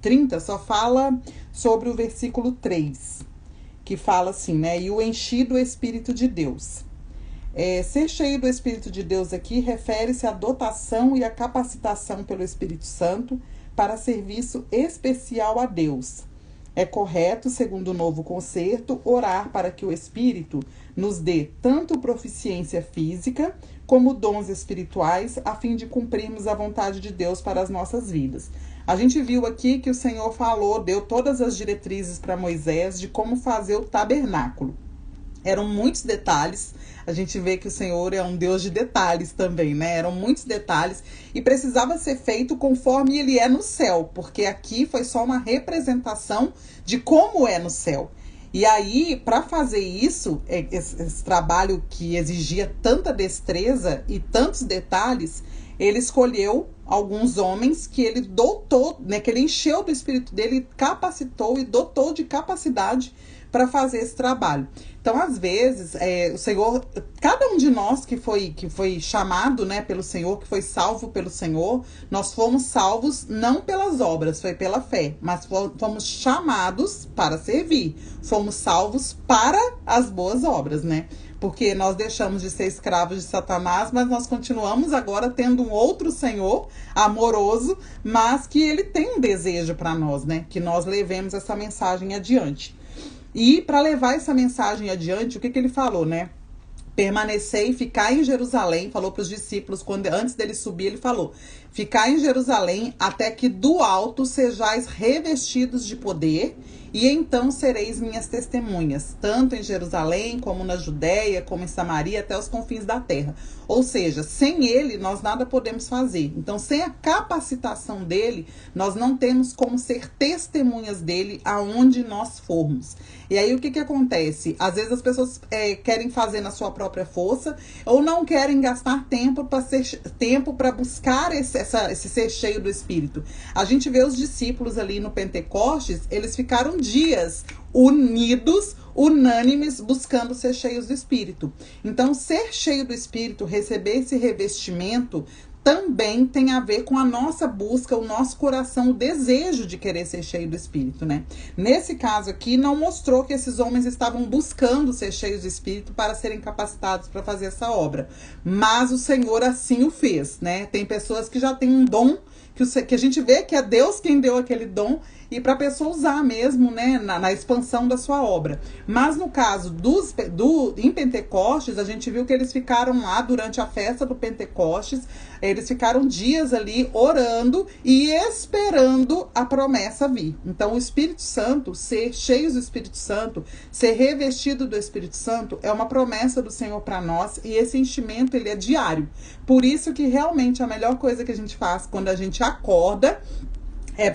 30 só fala sobre o versículo 3, que fala assim, né? E o enchi do Espírito de Deus. Ser cheio do Espírito de Deus aqui refere-se à dotação e à capacitação pelo Espírito Santo para serviço especial a Deus. É correto, segundo o Novo Concerto, orar para que o Espírito nos dê tanto proficiência física como dons espirituais, a fim de cumprirmos a vontade de Deus para as nossas vidas. A gente viu aqui que o Senhor falou, deu todas as diretrizes para Moisés de como fazer o tabernáculo. Eram muitos detalhes. A gente vê que o Senhor é um Deus de detalhes também, né? Eram muitos detalhes e precisava ser feito conforme ele é no céu, porque aqui foi só uma representação de como é no céu. E aí, para fazer isso, esse trabalho que exigia tanta destreza e tantos detalhes, ele escolheu alguns homens que ele dotou, né, que ele encheu do Espírito dele, capacitou e dotou de capacidade para fazer esse trabalho. Então, às vezes, o Senhor, cada um de nós que foi chamado, né, pelo Senhor, que foi salvo pelo Senhor, nós fomos salvos não pelas obras, foi pela fé, mas fomos chamados para servir, fomos salvos para as boas obras, né? Porque nós deixamos de ser escravos de Satanás, mas nós continuamos agora tendo um outro Senhor amoroso, mas que ele tem um desejo para nós, né? Que nós levemos essa mensagem adiante. E para levar essa mensagem adiante, o que ele falou, né? Permanecer e ficar em Jerusalém, falou para os discípulos, antes dele subir, ele falou: ficar em Jerusalém até que do alto sejais revestidos de poder, e então sereis minhas testemunhas, tanto em Jerusalém, como na Judéia, como em Samaria, até os confins da terra. Ou seja, sem ele, nós nada podemos fazer. Então, sem a capacitação dele, nós não temos como ser testemunhas dele aonde nós formos. E aí, o que acontece? Às vezes as pessoas querem fazer na sua própria força, ou não querem gastar tempo para buscar esse ser cheio do Espírito. A gente vê os discípulos ali no Pentecostes, eles ficaram dias unidos, unânimes, buscando ser cheios do Espírito. Então, ser cheio do Espírito, receber esse revestimento, também tem a ver com a nossa busca, o nosso coração, o desejo de querer ser cheio do Espírito, né? Nesse caso aqui, não mostrou que esses homens estavam buscando ser cheios do Espírito para serem capacitados para fazer essa obra. Mas o Senhor assim o fez, né? Tem pessoas que já têm um dom, que a gente vê que é Deus quem deu aquele dom, e para a pessoa usar mesmo, né, na expansão da sua obra. Mas no caso em Pentecostes, a gente viu que eles ficaram lá durante a festa do Pentecostes, eles ficaram dias ali orando e esperando a promessa vir. Então, o Espírito Santo, ser cheios do Espírito Santo, ser revestido do Espírito Santo, é uma promessa do Senhor para nós, e esse enchimento, ele é diário. Por isso que realmente a melhor coisa que a gente faz quando a gente acorda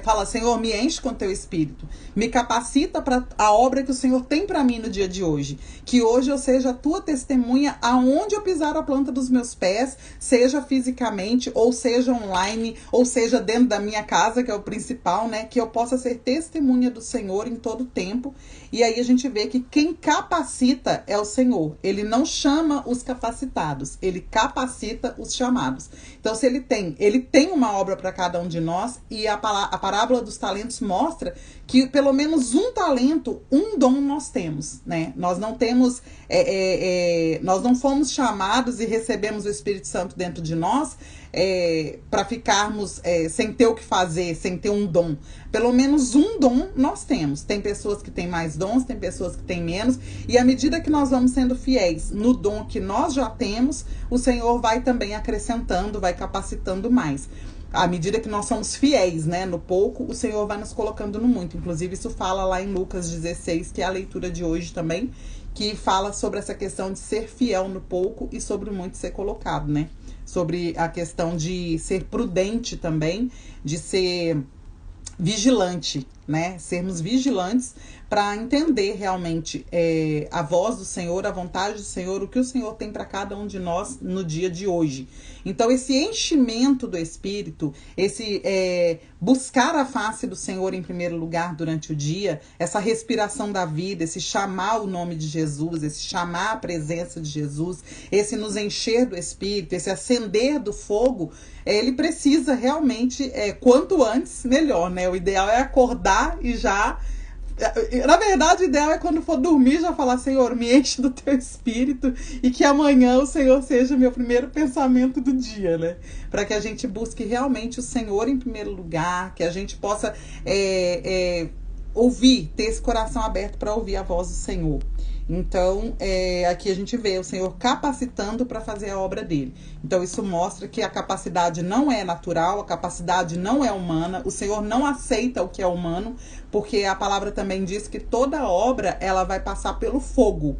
fala: Senhor, me enche com teu Espírito, me capacita para a obra que o Senhor tem para mim no dia de hoje, que hoje eu seja a tua testemunha aonde eu pisar a planta dos meus pés, seja fisicamente, ou seja online, ou seja dentro da minha casa, que é o principal, né, que eu possa ser testemunha do Senhor em todo tempo. E aí a gente vê que quem capacita é o Senhor. Ele não chama os capacitados, ele capacita os chamados. Então, se ele tem uma obra para cada um de nós, e a parábola dos talentos mostra que pelo menos um talento, um dom nós temos, né? Nós não temos, nós não fomos chamados e recebemos o Espírito Santo dentro de nós para ficarmos sem ter o que fazer, sem ter um dom. Pelo menos um dom nós temos. Tem pessoas que têm mais dons, tem pessoas que têm menos, e à medida que nós vamos sendo fiéis no dom que nós já temos, o Senhor vai também acrescentando, vai capacitando mais. À medida que nós somos fiéis, né, no pouco, o Senhor vai nos colocando no muito. Inclusive, isso fala lá em Lucas 16, que é a leitura de hoje também, que fala sobre essa questão de ser fiel no pouco e sobre o muito ser colocado, né? Sobre a questão de ser prudente também, de ser vigilante, né? Sermos vigilantes para entender realmente a voz do Senhor, a vontade do Senhor, o que o Senhor tem para cada um de nós no dia de hoje. Então, esse enchimento do Espírito, esse buscar a face do Senhor em primeiro lugar durante o dia, essa respiração da vida, esse chamar o nome de Jesus, esse chamar a presença de Jesus, esse nos encher do Espírito, esse acender do fogo, ele precisa realmente, quanto antes, melhor, né? O ideal é acordar e já... Na verdade, o ideal é quando for dormir já falar: Senhor, me enche do teu Espírito e que amanhã o Senhor seja meu primeiro pensamento do dia, né? Para que a gente busque realmente o Senhor em primeiro lugar, que a gente possa ouvir, ter esse coração aberto para ouvir a voz do Senhor. Então, aqui a gente vê o Senhor capacitando para fazer a obra dele. Então, isso mostra que a capacidade não é natural, a capacidade não é humana, o Senhor não aceita o que é humano, porque a palavra também diz que toda obra ela vai passar pelo fogo.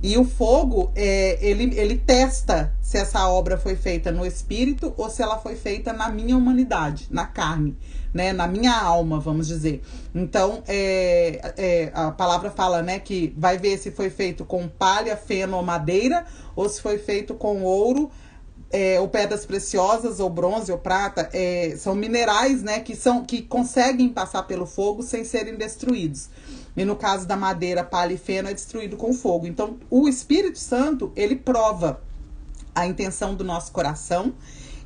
E o fogo, ele testa se essa obra foi feita no espírito ou se ela foi feita na minha humanidade, na carne, né? Na minha alma, vamos dizer. Então, a palavra fala, né, que vai ver se foi feito com palha, feno ou madeira, ou se foi feito com ouro, ou pedras preciosas, ou bronze, ou prata. São minerais, né, que conseguem passar pelo fogo sem serem destruídos. E no caso da madeira, palha e feno, é destruído com fogo. Então, o Espírito Santo, ele prova a intenção do nosso coração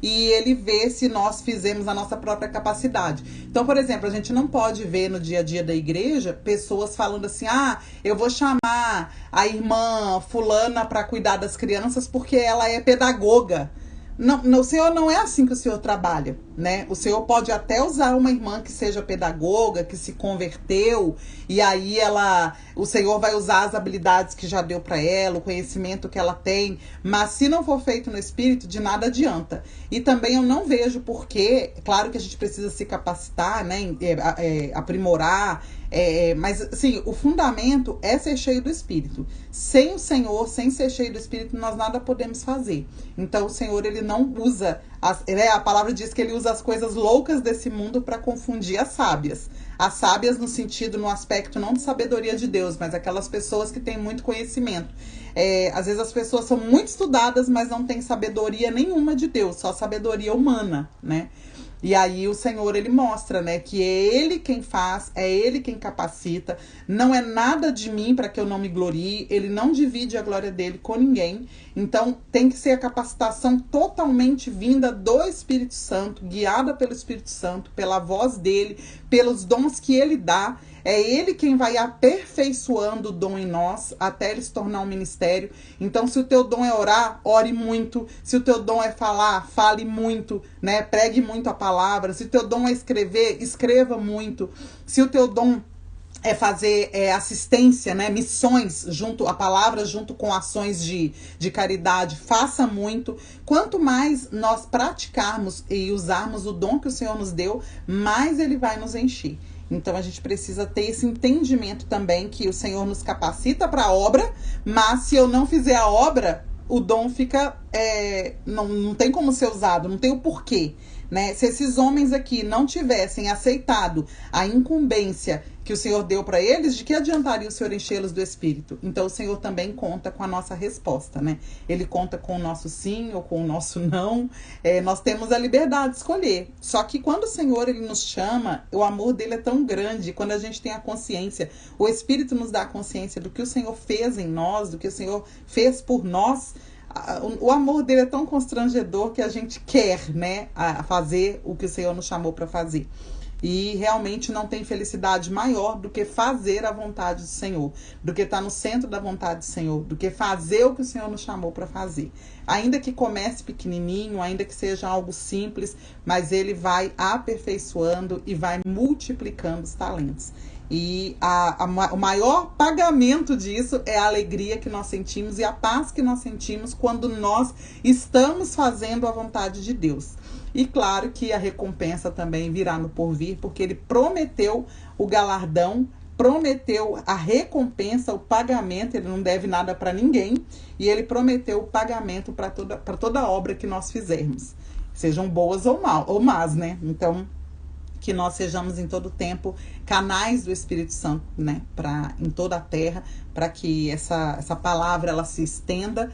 e ele vê se nós fizemos a nossa própria capacidade. Então, por exemplo, a gente não pode ver no dia a dia da igreja pessoas falando assim: eu vou chamar a irmã fulana para cuidar das crianças porque ela é pedagoga. Não, o Senhor não é assim que o Senhor trabalha, né? O Senhor pode até usar uma irmã que seja pedagoga, que se converteu, e aí o Senhor vai usar as habilidades que já deu para ela, o conhecimento que ela tem, mas se não for feito no Espírito, de nada adianta. E também eu não vejo porquê, claro que a gente precisa se capacitar, né? Aprimorar, mas assim, o fundamento é ser cheio do Espírito. Sem o Senhor, sem ser cheio do Espírito, nós nada podemos fazer. Então o Senhor, ele não usa, a palavra diz que ele usa as coisas loucas desse mundo para confundir as sábias. As sábias no sentido, no aspecto não de sabedoria de Deus, mas aquelas pessoas que têm muito conhecimento. Às vezes as pessoas são muito estudadas, mas não têm sabedoria nenhuma de Deus, só sabedoria humana, né? E aí o Senhor, ele mostra, né, que é ele quem faz, é ele quem capacita, não é nada de mim para que eu não me glorie, ele não divide a glória dele com ninguém. Então tem que ser a capacitação totalmente vinda do Espírito Santo, guiada pelo Espírito Santo, pela voz dele, pelos dons que ele dá. É ele quem vai aperfeiçoando o dom em nós até ele se tornar um ministério. Então, se o teu dom é orar, ore muito. Se o teu dom é falar, fale muito, né? Pregue muito a palavra. Se o teu dom é escrever, escreva muito. Se o teu dom é fazer assistência, né? Missões, a palavra junto com ações de caridade, faça muito. Quanto mais nós praticarmos e usarmos o dom que o Senhor nos deu, mais ele vai nos encher. Então, a gente precisa ter esse entendimento também que o Senhor nos capacita para a obra, mas se eu não fizer a obra, o dom fica... não tem como ser usado, não tem o porquê, né? Se esses homens aqui não tivessem aceitado a incumbência que o Senhor deu para eles, de que adiantaria o Senhor enchê-los do Espírito? Então o Senhor também conta com a nossa resposta, né? Ele conta com o nosso sim ou com o nosso não. Nós temos a liberdade de escolher. Só que quando o Senhor, ele nos chama, o amor dele é tão grande. Quando a gente tem a consciência, o Espírito nos dá a consciência do que o Senhor fez em nós, do que o Senhor fez por nós, o amor dele é tão constrangedor que a gente quer, né, fazer o que o Senhor nos chamou para fazer. E realmente não tem felicidade maior do que fazer a vontade do Senhor, do que estar no centro da vontade do Senhor, do que fazer o que o Senhor nos chamou para fazer. Ainda que comece pequenininho, ainda que seja algo simples, mas ele vai aperfeiçoando e vai multiplicando os talentos. E o maior pagamento disso é a alegria que nós sentimos e a paz que nós sentimos quando nós estamos fazendo a vontade de Deus. E claro que a recompensa também virá no porvir, porque ele prometeu o galardão, prometeu a recompensa, o pagamento. Ele não deve nada para ninguém, e ele prometeu o pagamento para toda obra que nós fizermos, sejam boas ou más, né? Então, que nós sejamos em todo tempo canais do Espírito Santo, né, em toda a terra, para que essa palavra ela se estenda.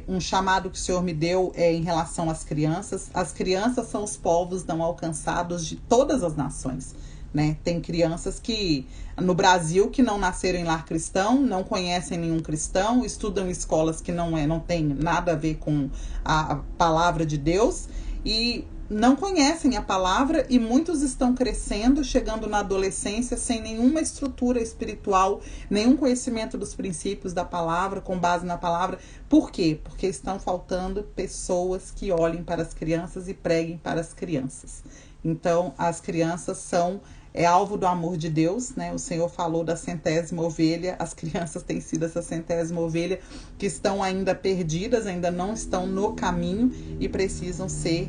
Um chamado que o Senhor me deu em relação às crianças. As crianças são os povos não alcançados de todas as nações, né? Tem crianças que no Brasil que não nasceram em lar cristão, não conhecem nenhum cristão, estudam em escolas que não tem nada a ver com a palavra de Deus e não conhecem a palavra, e muitos estão crescendo, chegando na adolescência sem nenhuma estrutura espiritual, nenhum conhecimento dos princípios da palavra, com base na palavra. Por quê? Porque estão faltando pessoas que olhem para as crianças e preguem para as crianças. Então, as crianças são alvo do amor de Deus, né? O Senhor falou da 100ª ovelha, as crianças têm sido essa 100ª ovelha que estão ainda perdidas, ainda não estão no caminho e precisam ser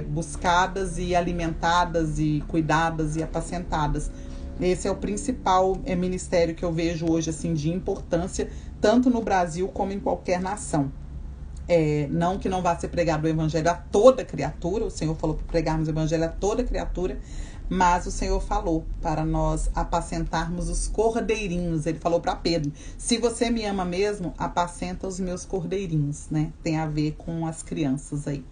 buscadas e alimentadas e cuidadas e apacentadas. Esse é o principal ministério que eu vejo hoje assim, de importância, tanto no Brasil como em qualquer nação. Não que não vá ser pregado o evangelho a toda criatura, o Senhor falou para pregarmos o evangelho a toda criatura, mas o Senhor falou para nós apacentarmos os cordeirinhos. Ele falou para Pedro: se você me ama mesmo, apacenta os meus cordeirinhos, né? Tem a ver com as crianças aí.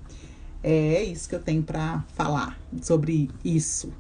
É isso que eu tenho para falar sobre isso.